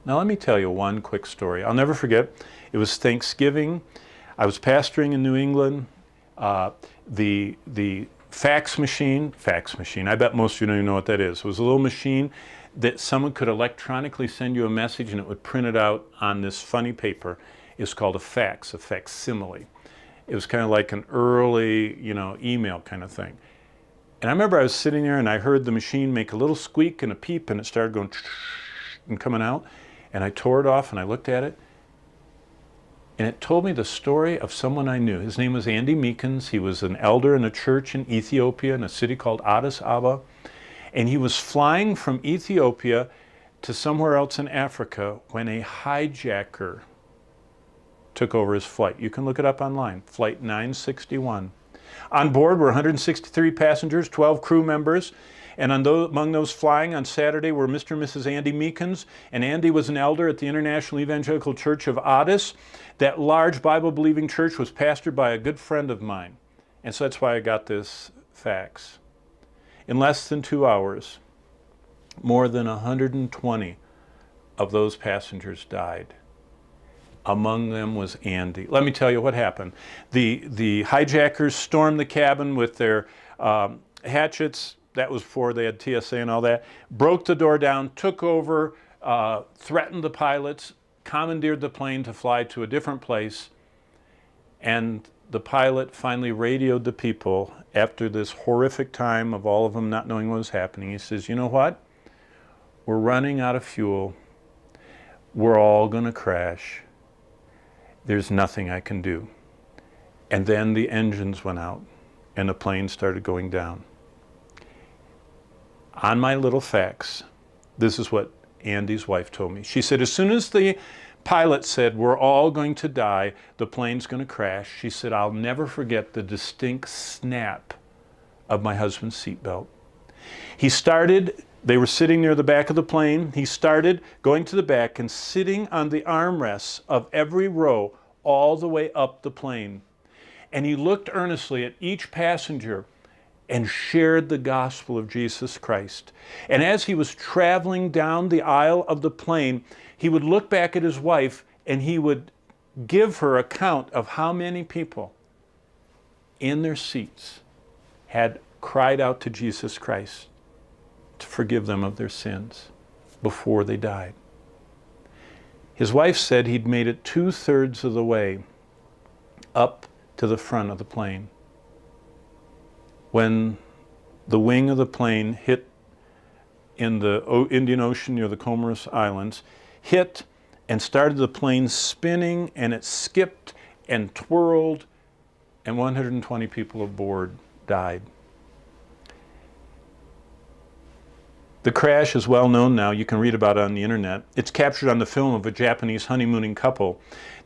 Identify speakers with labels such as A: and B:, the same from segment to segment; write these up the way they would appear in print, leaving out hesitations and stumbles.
A: Now let me tell you one quick story. I'll never forget. It was Thanksgiving. I was pastoring in New England. The fax machine, I bet most of you don't even know what that is. It was a little machine that someone could electronically send you a message and it would print it out on this funny paper. It's called a facsimile. It was kind of like an early, email kind of thing. And I remember I was sitting there and I heard the machine make a little squeak and a peep and it started going and coming out. And I tore it off and I looked at it. And it told me the story of someone I knew. His name was Andy Meekins. He was an elder in a church in Ethiopia in a city called Addis Ababa. And he was flying from Ethiopia to somewhere else in Africa when a hijacker took over his flight. You can look it up online, Flight 961. On board were 163 passengers, 12 crew members, and among those flying on Saturday were Mr. and Mrs. Andy Meekins, and Andy was an elder at the International Evangelical Church of Addis. That large Bible-believing church was pastored by a good friend of mine, and so that's why I got this fax. In less than 2 hours, more than 120 of those passengers died. Among them was Andy. Let me tell you what happened. The hijackers stormed the cabin with their hatchets. That was before they had TSA and all that. Broke the door down, took over, threatened the pilots, commandeered the plane to fly to a different place. And the pilot finally radioed the people after this horrific time of all of them not knowing what was happening. He says, you know what? We're running out of fuel. We're all going to crash. There's nothing I can do. And then the engines went out and the plane started going down. On my little fax, this is what Andy's wife told me. She said, as soon as the pilot said, we're all going to die, the plane's going to crash, she said, I'll never forget the distinct snap of my husband's seatbelt. They were sitting near the back of the plane. He started going to the back and sitting on the armrests of every row all the way up the plane. And he looked earnestly at each passenger and shared the gospel of Jesus Christ. And as he was traveling down the aisle of the plane, he would look back at his wife and he would give her account of how many people in their seats had cried out to Jesus Christ to forgive them of their sins before they died. His wife said he'd made it 2/3 of the way up to the front of the plane when the wing of the plane hit in the Indian Ocean near the Comoros Islands, hit and started the plane spinning, and it skipped and twirled, and 120 people aboard died. The crash is well known now. You can read about it on the internet. It's captured on the film of a Japanese honeymooning couple.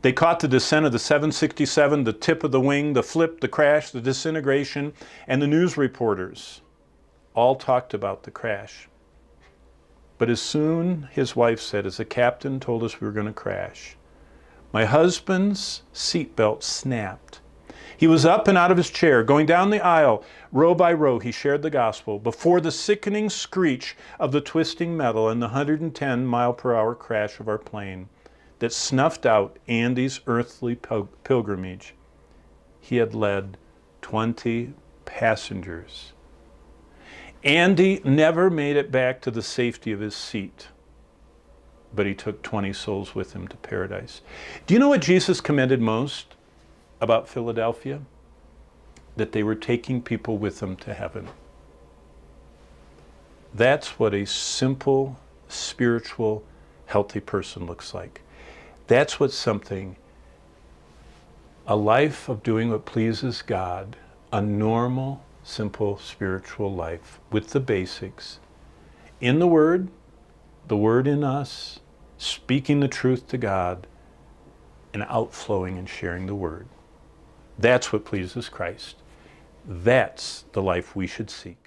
A: They caught the descent of the 767, the tip of the wing, the flip, the crash, the disintegration, and the news reporters all talked about the crash. But as soon, his wife said, as the captain told us we were going to crash, my husband's seatbelt snapped. He was up and out of his chair, going down the aisle. Row by row, he shared the gospel before the sickening screech of the twisting metal and the 110-mile-per-hour crash of our plane that snuffed out Andy's earthly pilgrimage. He had led 20 passengers. Andy never made it back to the safety of his seat, but he took 20 souls with him to paradise. Do you know what Jesus commended most about Philadelphia? That they were taking people with them to heaven. That's what a simple, spiritual, healthy person looks like. That's what a life of doing what pleases God, a normal, simple, spiritual life with the basics, in the Word in us, speaking the truth to God, and outflowing and sharing the Word. That's what pleases Christ. That's the life we should seek.